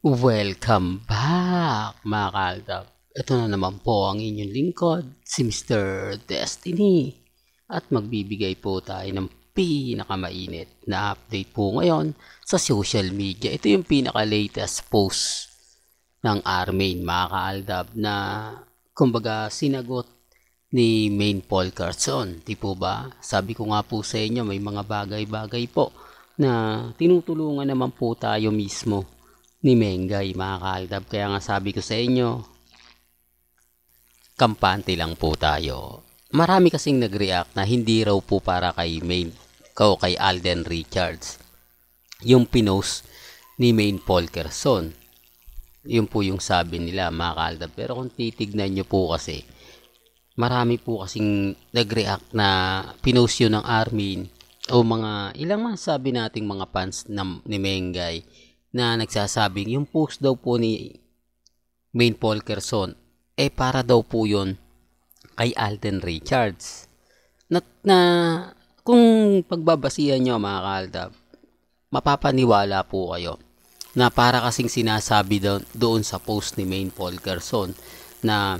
Welcome back mga kaaldab. Ito na naman po ang inyong lingkod, si Mr. Destiny. At magbibigay po tayo ng pinakamainit na update po ngayon sa social media. Ito yung pinaka-latest post ng Armain mga kaaldab na kumbaga sinagot ni Main Paul Carson. Di po ba? Sabi ko nga po sa inyo may mga bagay-bagay po na tinutulungan naman po tayo mismo ni Mengay mga kaaldab. Kaya nga sabi ko sa inyo, kampante lang po tayo. Marami kasing nag-react na hindi raw po para kay Main o kay Alden Richards yung pinost ni Main Paul Carson. Yun po yung sabi nila mga kaaldab. Pero kung titignan nyo po kasi, marami po kasing nag-react na pinost yun ng Armin o mga ilang man sabi nating mga fans ni Mengay na nagsasabing yung post daw po ni Main Paul Carson para daw po yun kay Alden Richards na kung pagbabasihan nyo mga kaaldab, mapapaniwala po kayo na para kasing sinasabi doon sa post ni Main Paul Carson na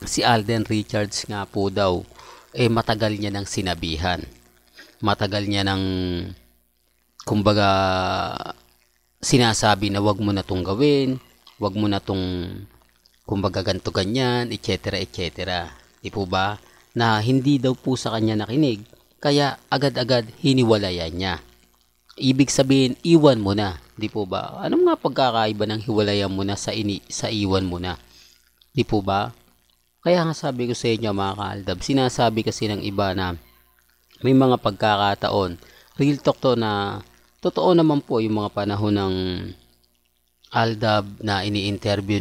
si Alden Richards nga po daw matagal niya ng sinabihan, matagal niya ng kumbaga sinasabi na wag mo na tong gawin, wag mo na tong kumbaga ganto ganyan, etc. etc. Di po ba? Na hindi daw po sa kanya nakinig, kaya agad-agad hiniwalayan niya. Ibig sabihin, iwan mo na. Di po ba? Anong nga pagkakaiba ng hiwalayan mo na sa iwan mo na? Di po ba? Kaya nga sabi ko sa inyo mga kaaldab, sinasabi kasi ng iba na may mga pagkakataon, real talk to na totoo naman po yung mga panahon ng Aldab na ini-interview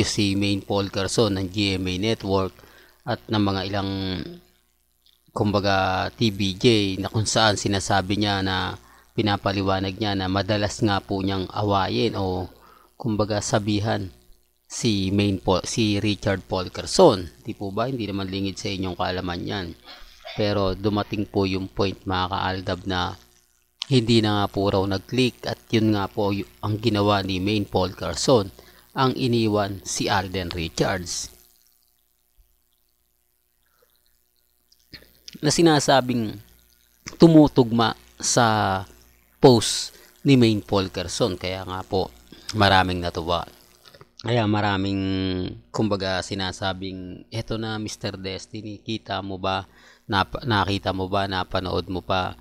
si Main Paul Carson ng GMA Network at ng mga ilang kumbaga TVJ na kung saan sinasabi niya na pinapaliwanag niya na madalas nga po niyang awayin o kumbaga sabihan si Richard Paul Carson. Di po ba? Hindi naman lingid sa inyong kaalaman yan. Pero dumating po yung point mga kaaldab na hindi na nga po raw nag-click at yun nga po ang ginawa ni Main Paul Carson, ang iniwan si Alden Richards. Na sinasabing tumutugma sa post ni Main Paul Carson, kaya nga po maraming natuwa. Kaya maraming kumbaga sinasabing eto na Mr. Destiny, kita mo ba? Nakita mo ba, napanood mo pa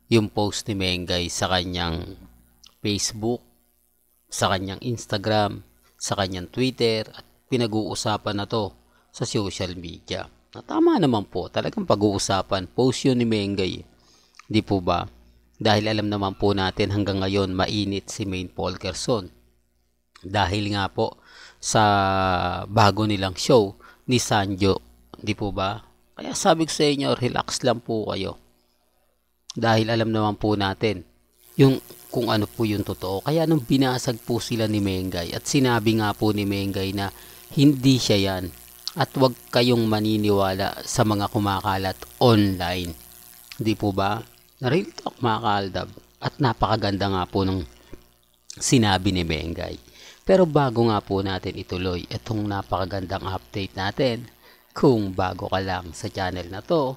yung post ni Mengay sa kanyang Facebook, sa kanyang Instagram, sa kanyang Twitter, at pinag-uusapan na to sa social media. Na tama naman po, talagang pag-uusapan, post yun ni Mengay. Di po ba? Dahil alam naman po natin hanggang ngayon mainit si Main Paul Carson. Dahil nga po sa bago nilang show ni Sanjo, di po ba? Kaya sabi ko sa inyo, relax lang po kayo. Dahil alam naman po natin yung kung ano po yung totoo. Kaya nung binasag po sila ni Mengay at sinabi nga po ni Mengay na hindi siya yan at wag kayong maniniwala sa mga kumakalat online. Di po ba? Real talk mga kaaldab. At napakaganda nga po ng sinabi ni Mengay. Pero bago nga po natin ituloy itong napakagandang update natin, kung bago ka lang sa channel na to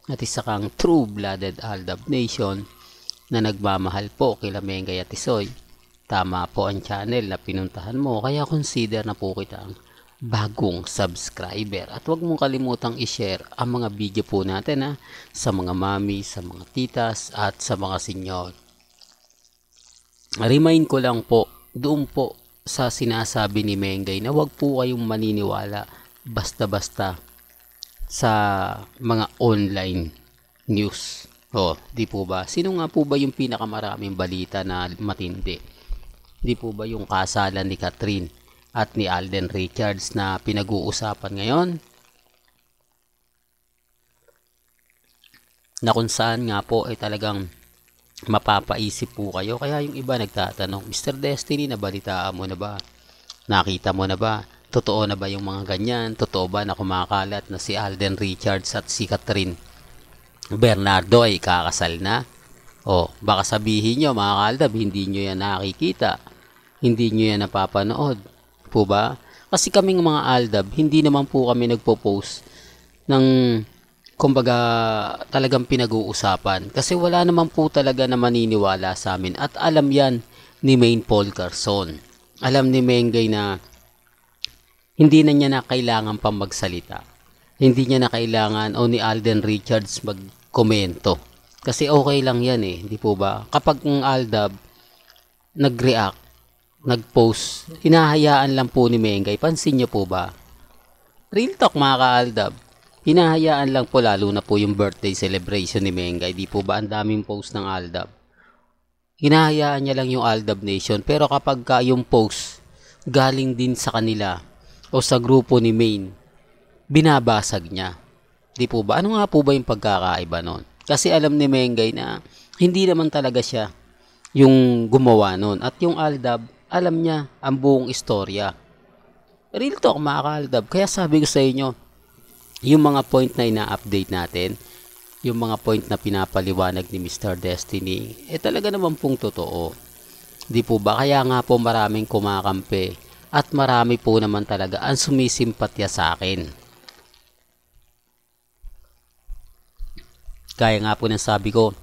at isa kang true-blooded Aldab Nation na nagmamahal po kila Mengay at Tisoy, tama po ang channel na pinuntahan mo, kaya consider na po kitang bagong subscriber. At huwag mong kalimutang i-share ang mga video po natin sa mga mami, sa mga titas at sa mga senyor. Remind ko lang po doon po sa sinasabi ni Mengay na huwag po kayong maniniwala basta-basta sa mga online news. Di po ba? Sino nga po ba yung pinakamaraming balita na matindi? Di po ba yung kasalan ni Catherine at ni Alden Richards na pinag-uusapan ngayon? Na kung saan nga po ay talagang mapapaisip po kayo. Kaya yung iba nagtatanong, Mr. Destiny, nabalitaan mo na ba? Nakita mo na ba? Totoo na ba yung mga ganyan? Totoo ba na kumakalat na si Alden Richards at si Catherine Bernardo ay kakasal na? Baka sabihin nyo mga kaaldab, hindi nyo yan nakikita, hindi nyo yan napapanood po ba? Kasi kaming mga aldab, hindi naman po kami nagpo-post ng kumbaga talagang pinag-uusapan. Kasi wala naman po talaga na maniniwala sa amin. At alam yan ni Maine Paul Carson. Alam ni Mengay na hindi na niya na kailangan pang magsalita. Hindi niya na kailangan o ni Alden Richards magkomento. Kasi okay lang yan di po ba? Kapag ang aldab nag-react, nag-post, hinahayaan lang po ni Mengay. Pansin niyo po ba? Real talk mga kaaldab. Hinahayaan lang po, lalo na po yung birthday celebration ni Mengay. Di po ba ang daming post ng aldab? Hinahayaan niya lang yung Aldab Nation. Pero kapag yung post galing din sa kanila o sa grupo ni Maine, binabasag niya. Di po ba? Ano nga po ba yung pagkakaiba nun? Kasi alam ni Mengay na hindi naman talaga siya yung gumawa nun. At yung Aldab, alam niya ang buong istorya. Real talk mga kaaldab. Kaya sabi ko sa inyo, yung mga point na ina-update natin, yung mga point na pinapaliwanag ni Mr. Destiny, talaga naman pong totoo. Di po ba? Kaya nga po maraming kumakampi at marami po naman talaga ang sumisimpatya sa akin. Kaya nga po nang sabi ko,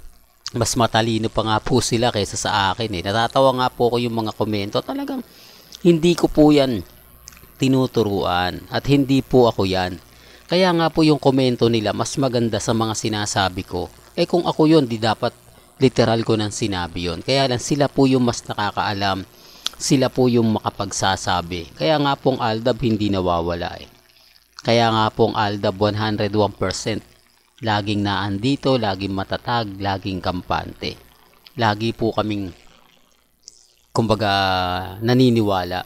mas matalino pa nga po sila kaysa sa akin. Natatawa nga po ko yung mga komento. Talagang hindi ko po yan tinuturuan at hindi po ako yan. Kaya nga po yung komento nila mas maganda sa mga sinasabi ko. Kung ako yun, di dapat literal ko nang sinabi yun. Kaya lang sila po yung mas nakakaalam. Sila po yung makapagsasabi. Kaya nga pong Aldab hindi nawawala Kaya nga pong Aldab 101%. Laging naandito, laging matatag, laging kampante. Lagi po kaming kumbaga naniniwala.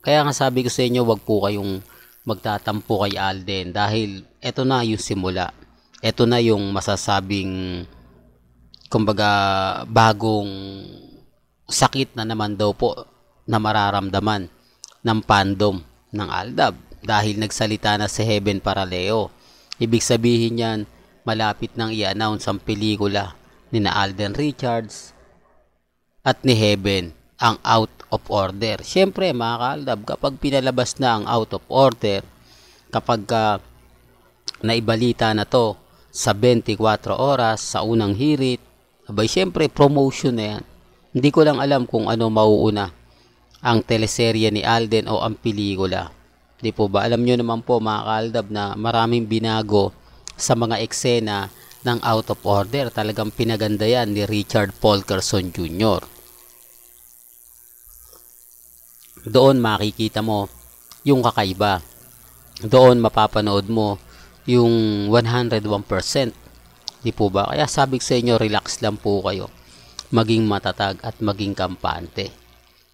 Kaya nga sabi ko sa inyo, wag po kayong magtatampo kay Alden dahil eto na yung simula. Eto na yung masasabing kumbaga bagong sakit na naman daw po na mararamdaman ng fandom ng Aldab dahil nagsalita na si Heaven Paraleo. Ibig sabihin yan, malapit nang i-announce ang pelikula ni na Alden Richards at ni Heaven, ang Out of Order. Siyempre mga kaaldab, kapag pinalabas na ang Out of Order, kapag naibalita na to sa 24 oras, sa unang hirit, abay siyempre promotion na yan. Hindi ko lang alam kung ano mauuna, ang teleserye ni Alden o ang pelikula. Di po ba? Alam nyo naman po mga kaaldab na maraming binago sa mga eksena ng Out of Order. Talagang pinaganda yan ni Richard Paul Carson Jr. Doon makikita mo yung kakaiba. Doon mapapanood mo yung 101%. Di po ba? Kaya sabi ko sa inyo, relax lang po kayo. Maging matatag at maging kampante.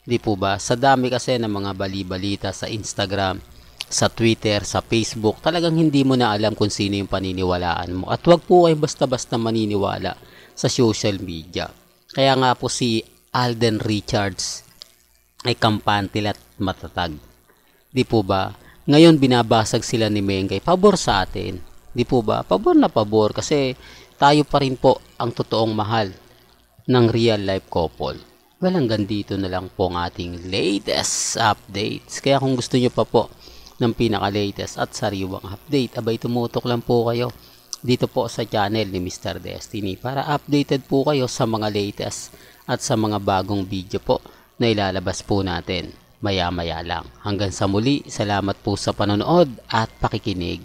Di po ba? Sa dami kasi ng mga bali-balita sa Instagram, sa Twitter, sa Facebook, talagang hindi mo na alam kung sino yung paniniwalaan mo. At wag po kayo basta-basta maniniwala sa social media. Kaya nga po si Alden Richards ay kampante at matatag. Di po ba? Ngayon binabasag sila ni Mengay. Pabor sa atin. Di po ba? Pabor na pabor kasi tayo pa rin po ang totoong mahal ng real life couple. Well, hanggang dito na lang po ang ating latest updates. Kaya kung gusto nyo pa po ng pinaka-latest at sariwang update, abay tumutok lang po kayo dito po sa channel ni Mr. Destiny para updated po kayo sa mga latest at sa mga bagong video po na ilalabas po natin maya-maya lang. Hanggang sa muli, salamat po sa panonood at pakikinig.